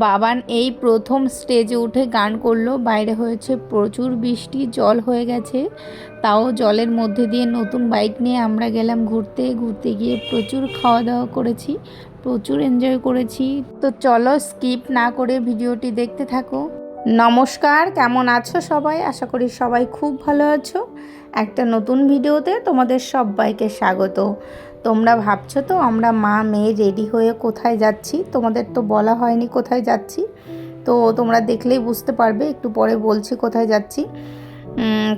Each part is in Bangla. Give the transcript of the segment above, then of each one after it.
বাবান এই প্রথম স্টেজে উঠে গান করলো। বাইরে হয়েছে প্রচুর বৃষ্টি, জল হয়ে গেছে, তাও জলের মধ্যে দিয়ে নতুন বাইক নিয়ে আমরা গেলাম ঘুরতে। ঘুরতে গিয়ে প্রচুর খাওয়া দাওয়া করেছি, প্রচুর এনজয় করেছি। তো চলো স্কিপ না করে ভিডিওটি দেখতে থাকো। নমস্কার, কেমন আছো সবাই? আশা করি সবাই খুব ভালো আছো। একটা নতুন ভিডিওতে তোমাদের সবাইকে স্বাগত। তোমরা ভাবছো তো আমরা মা মেয়ে রেডি হয়ে কোথায় যাচ্ছি। তোমাদের তো বলা হয়নি কোথায় যাচ্ছি, তো তোমরা দেখলেই বুঝতে পারবে। একটু পরে বলছি কোথায় যাচ্ছি।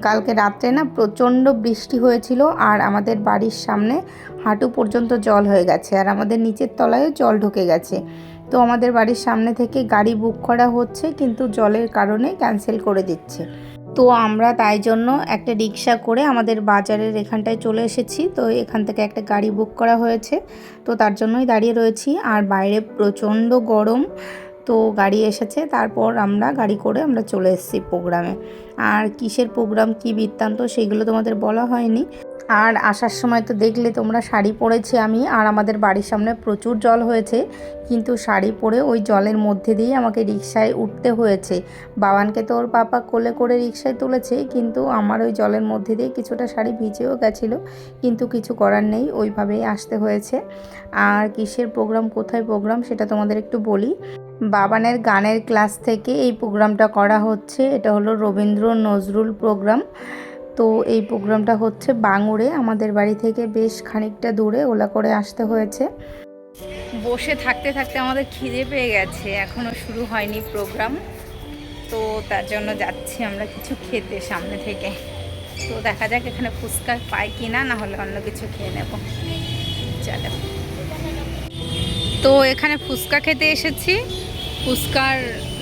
কালকে রাত্রে না প্রচণ্ড বৃষ্টি হয়েছিল, আর আমাদের বাড়ির সামনে হাঁটু পর্যন্ত জল হয়ে গেছে, আর আমাদের নিচের তলায়ও জল ঢুকে গেছে। তো আমাদের বাড়ির সামনে থেকে গাড়ি বুক করা হচ্ছে, কিন্তু জলের কারণে ক্যান্সেল করে দিচ্ছে। তো আমরা তাই জন্য একটা রিক্সা করে আমাদের বাজারের এখানটায় চলে এসেছি। তো এখান থেকে একটা গাড়ি বুক করা হয়েছে, তো তার জন্যই দাঁড়িয়ে রয়েছি। আর বাইরে প্রচণ্ড গরম, তো গাড়ি এসেছে, তারপর আমরা গাড়ি করে আমরা চলে এসেছি প্রোগ্রামে। আর কিসের প্রোগ্রাম, কী বৃত্তান্ত, সেইগুলো তোমাদের বলা হয়নি। আর আসার সময় তো দেখলে তোমরা, শাড়ি পরেছি আমি, আর আমাদের বাড়ির সামনে প্রচুর জল হয়েছে, কিন্তু শাড়ি পরে ওই জলের মধ্যে দিয়ে আমাকে রিকশায় উঠতে হয়েছে। বাবানকে তো ওর পাপা কোলে করে রিকশায় তুলেছে, কিন্তু আমার ওই জলের মধ্যে দিয়ে কিছুটা শাড়ি ভিজেও গেছিলো, কিন্তু কিছু করার নেই, ওইভাবেই আসতে হয়েছে। আর কিসের প্রোগ্রাম, কোথায় প্রোগ্রাম, সেটা তোমাদের একটু বলি। বাবানের গানের ক্লাস থেকে এই প্রোগ্রামটা করা হচ্ছে। এটা হলো রবীন্দ্র নজরুল প্রোগ্রাম। তো এই প্রোগ্রামটা হচ্ছে বাঙুরে, আমাদের বাড়ি থেকে বেশ খানিকটা দূরে, ওলা করে আসতে হয়েছে। বসে থাকতে থাকতে আমাদের খিদে পেয়ে গেছে, এখনও শুরু হয়নি প্রোগ্রাম, তো তার জন্য যাচ্ছি আমরা কিছু খেতে সামনে থেকে। তো দেখা যাক এখানে ফুচকা পাই কি না, হলে অন্য কিছু খেয়ে নেব। চলো, তো এখানে ফুচকা খেতে এসেছি। ফুচকার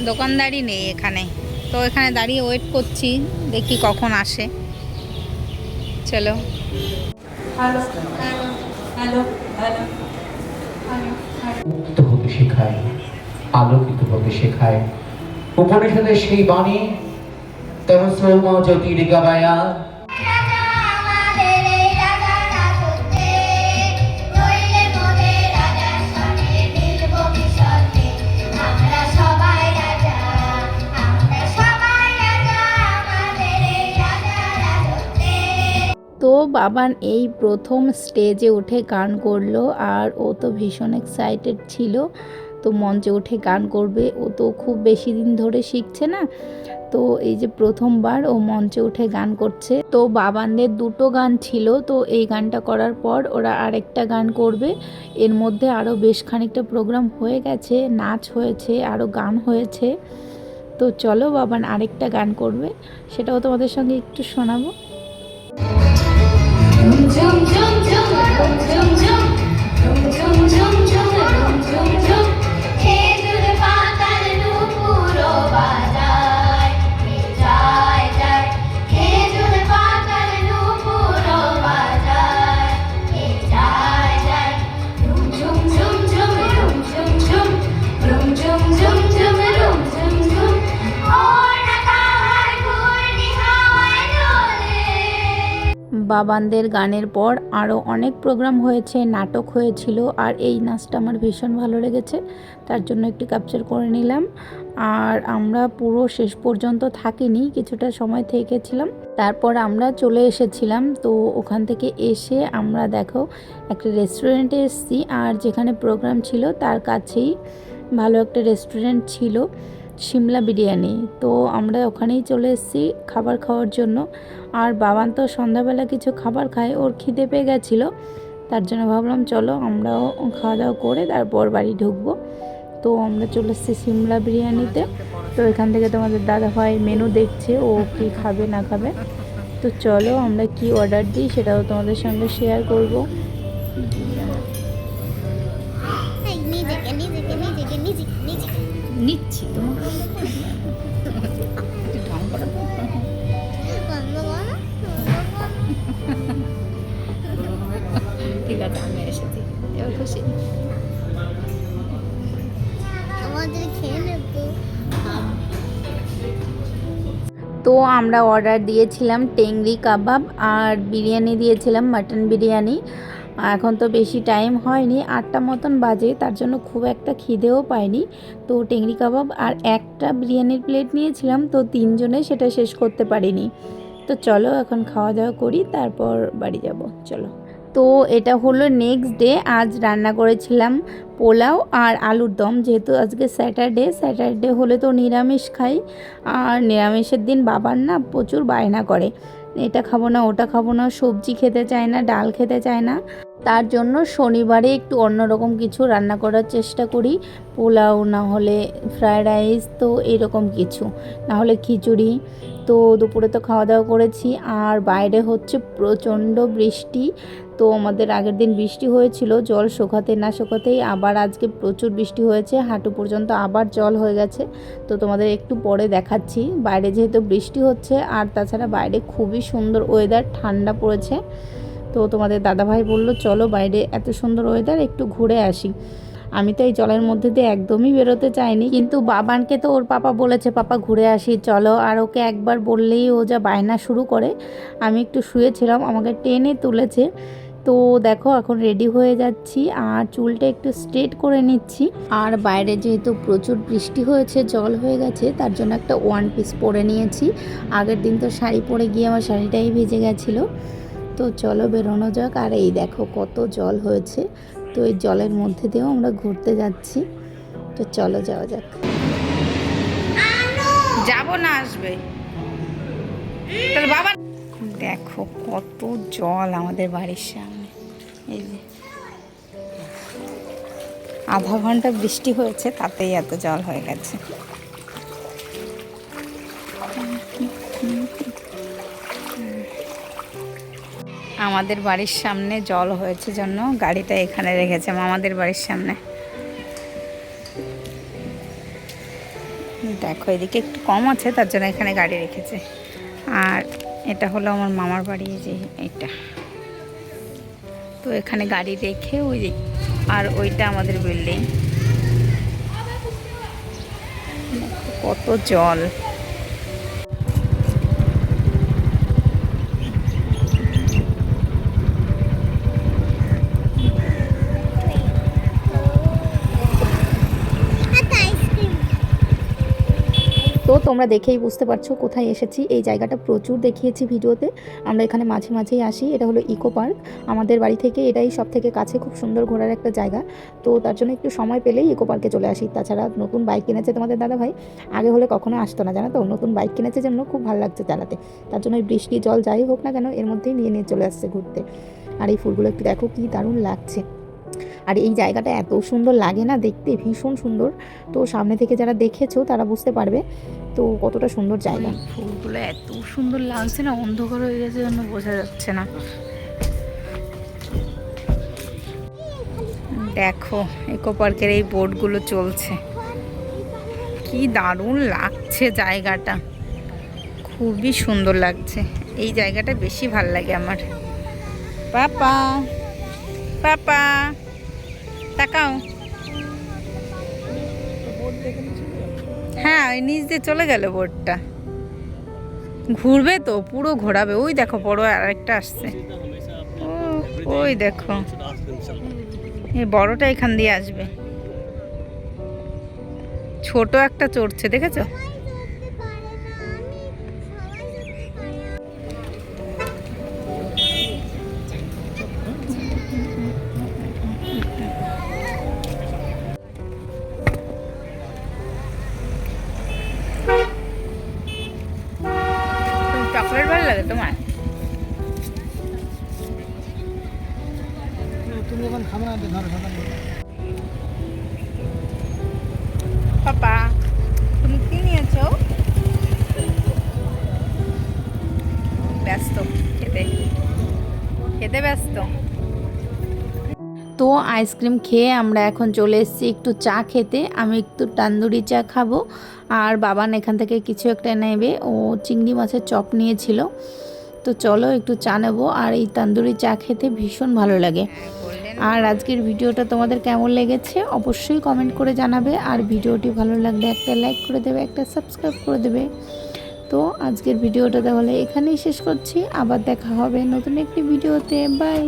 দোকানদারই নেই এখানে, তো এখানে দাঁড়িয়ে ওয়েট করছি, দেখি কখন আসে। চলো। মুক্ত হতে শেখায়, আলোকিত হতে শেখায় উপনিষদের সেই বাণী, তম সৌম জ্যোতির্গময়া। তো বাবান এই প্রথম স্টেজে উঠে গান করলো, আর ও তো ভীষণ এক্সাইটেড ছিল। তো মঞ্চে উঠে গান করবে, ও তো খুব বেশি দিন ধরে শিখছে না, তো এই যে প্রথমবার ও মঞ্চে উঠে গান করছে। তো বাবানদের দুটো গান ছিল, তো এই গানটা করার পর ওরা আরেকটা গান করবে। এর মধ্যে আরও বেশ খানিকটা প্রোগ্রাম হয়ে গেছে, নাচ হয়েছে, আরও গান হয়েছে। তো চলো, বাবান আরেকটা গান করবে, সেটাও তোমাদের সঙ্গে একটু শোনাবো। Jum jum jum jum jum jum jum jum jum jum jum jum খেজুর পাতার নুপুরো বাজায় যায় যায় খেজুর পাতার নুপুরো বাজায় যায় যায় ঝুম ঝুম ঝুম ঝুম ঝুম ঝুম ঝুম ঝুম ঝুম ঝুম ঝুম ঝুম ঝুম বাবানদের গানের পর আরও অনেক প্রোগ্রাম হয়েছে, নাটক হয়েছিল, আর এই নাচটা আমার ভীষণ ভালো লেগেছে, তার জন্য একটু ক্যাপচার করে নিলাম। আর আমরা পুরো শেষ পর্যন্ত থাকিনি, কিছুটা সময় থেকেছিলাম, তারপর আমরা চলে এসেছিলাম। তো ওখান থেকে এসে আমরা দেখো একটা রেস্টুরেন্টে এসেছি, আর যেখানে প্রোগ্রাম ছিল তার কাছেই ভালো একটা রেস্টুরেন্ট ছিল, সিমলা বিরিয়ানি। তো আমরা ওখানেই চলে এসেছি খাবার খাওয়ার জন্য। আর বাবান তো সন্ধ্যাবেলা কিছু খাবার খায়, ওর খিদে পেয়ে গেছিলো, তার জন্য ভাবলাম চলো আমরাও খাওয়া দাওয়া করে তারপর বাড়ি ঢুকবো। তো আমরা চলে এসেছি সিমলা বিরিয়ানিতে। তো এখান থেকে তোমাদের দাদাভাই মেনু দেখছে, ও কী খাবে না খাবে। তো চলো আমরা কি অর্ডার দিই সেটাও তোমাদের সঙ্গে শেয়ার করবো। নিচ্ছি ঠিক আছে, আমি এসেছি, এবার খুশি। তো আমরা অর্ডার দিয়েছিলাম টেংরি কাবাব, আর বিরিয়ানি দিয়েছিলাম মাটন বিরিয়ানি। এখন তো বেশি টাইম হয়নি, 8টা মতন বাজে, তার জন্য খুব একটা খিদেও পাইনি। তো টেংরি কাবাব আর একটা বিরিয়ানির প্লেট নিয়েছিলাম, তো 3 জনে সেটা শেষ করতে পারিনি। তো চলো এখন খাওয়া দাওয়া করি, তারপর বাড়ি যাব। চলো। তো এটা হলো নেক্সট ডে। আজ রান্না করেছিলাম পোলাও আর আলুর দম, যেহেতু আজকে স্যাটারডে হলে তো নিরামিষ খাই, আর নিরামিষের দিন বাবার না প্রচুর বায়না করে, এটা খাবো না ওটা খাবো না, সবজি খেতে চায় না, ডাল খেতে চায় না। তার জন্য শনিবারে একটু অন্যরকম কিছু রান্না করার চেষ্টা করি, পোলাও না হলে ফ্রায়েড রাইস, তো এরকম কিছু, না হলে খিচুড়ি। তো দুপুরে তো খাওয়া দাওয়া করেছি, আর বাইরে হচ্ছে প্রচণ্ড বৃষ্টি। তো আমাদের আগের দিন বৃষ্টি হয়েছিল, জল শুকাতে না শুকাতেই আবার আজকে প্রচুর বৃষ্টি হয়েছে, হাঁটু পর্যন্ত আবার জল হয়ে গেছে। তো তোমাদের একটু পরে দেখাচ্ছি। বাইরে যেহেতু বৃষ্টি হচ্ছে, আর তাছাড়া বাইরে খুবই সুন্দর ওয়েদার, ঠান্ডা পড়েছে। তো তোমাদের দাদাভাই বলল চলো বাইরে এত সুন্দর ওয়েদার, একটু ঘুরে আসি। আমি তো এই জলের মধ্যে দিয়ে একদমই বেরোতে চাইনি, কিন্তু বাবানকে তো ওর পাপা বলেছে পাপা ঘুরে আসি চলো, আর ওকে একবার বললেই ও যা বায়না শুরু করে। আমি একটু শুয়েছিলাম, আমাকে টেনে তুলেছে। তো দেখো এখন রেডি হয়ে যাচ্ছি, আর চুলটা একটু স্ট্রেট করে নিচ্ছি। আর বাইরে যেহেতু প্রচুর বৃষ্টি হয়েছে, জল হয়ে গেছে, তার জন্য একটা 1 পিস পরে নিয়েছি। আগের দিন তো শাড়ি পরে গিয়ে আমার শাড়িটাই ভিজে গেছিলো। তো চলো বেরোনো যাক। আর এই দেখো কত জল হয়েছে, তো এই জলের মধ্যে দিয়েও আমরা ঘুরতে যাচ্ছি। তো চলো যাওয়া যাক। যাব না, আসবে তাহলে বাবা। দেখো কত জল আমাদের বাড়ির সামনে, এই যে আধা ঘন্টা বৃষ্টি হয়েছে তাতেই এত জল হয়ে গেছে। আমাদের বাড়ির সামনে জল হয়েছে জন্য গাড়িটা এখানে রেখেছে, আমাদের বাড়ির সামনে। দেখো এদিকে একটু কম আছে, তার জন্য এখানে গাড়ি রেখেছে। আর এটা হলো আমার মামার বাড়ি, যে এটা। তো এখানে গাড়ি রেখে ওই, আর ওইটা আমাদের বিল্ডিং। কত জল! তো তোমরা দেখেই বুঝতে পারছো কোথায় এসেছি। এই জায়গাটা প্রচুর দেখিয়েছি ভিডিওতে, আমরা এখানে মাঝে মাঝেই আসি। এটা হলো ইকো পার্ক, আমাদের বাড়ি থেকে এটাই সব থেকে কাছে, খুব সুন্দর ঘোরার একটা জায়গা। তো তার জন্য একটু সময় পেলেই ইকো পার্কে চলে আসি। তাছাড়া নতুন বাইক কিনেছে তোমাদের দাদাভাই, আগে হলে কখনো আসতো না, জানো তো। নতুন বাইক কিনেছে জন্য খুব ভালো লাগছে চালাতে, তার জন্য বৃষ্টি জল যাই হোক না কেন এর মধ্যেই নিয়ে চলে আসছে ঘুরতে। আর এই ফুলগুলো একটু দেখো কি দারুণ লাগছে। আর এই জায়গাটা এত সুন্দর লাগে না দেখতে, ভীষণ সুন্দর। তো সামনে থেকে যারা দেখেছো তারা বুঝতে পারবে তো কতটা সুন্দর জায়গা। ফুলগুলো এত সুন্দর লাগছে না, অন্ধকার হয়ে গেছে জন্য বোঝা যাচ্ছে না। দেখো ইকো পার্কের এই বোটগুলো চলছে, কি দারুণ লাগছে জায়গাটা, খুবই সুন্দর লাগছে। এই জায়গাটা বেশি ভাল লাগে আমার। পাপা পাপা তাকাও। হ্যাঁ ওই নিচ দিয়ে চলে গেল বোটটা, ঘুরবে তো পুরো ঘোরাবে। ওই দেখো বড় আরেকটা আসছে, ওই দেখো এই বড়টা এখান দিয়ে আসবে, ছোট একটা চড়ছে দেখেছো। চকলেট ভালো লাগে তোমার? পাপা তুমি কি নিয়েছো? ব্যস্ত, খেতে খেতে ব্যস্ত। তো আইসক্রিম খেয়ে আমরা এখন চলে এসেছি একটু চা খেতে। আমি একটু তান্দুরি চা খাবো, আর বাবান এখান থেকে কিছু একটা নেবে, ও চিংড়ি মাছের চপ নিয়েছিল। তো চলো একটু চা নেবো, আর এই তান্দুরি চা খেতে ভীষণ ভালো লাগে। আর আজকের ভিডিওটা তোমাদের কেমন লেগেছে অবশ্যই কমেন্ট করে জানাবে, আর ভিডিওটি ভালো লাগলে একটা লাইক করে দেবে, একটা সাবস্ক্রাইব করে দেবে। তো আজকের ভিডিওটা তাহলে এখানেই শেষ করছি, আবার দেখা হবে নতুন একটি ভিডিওতে। বাই।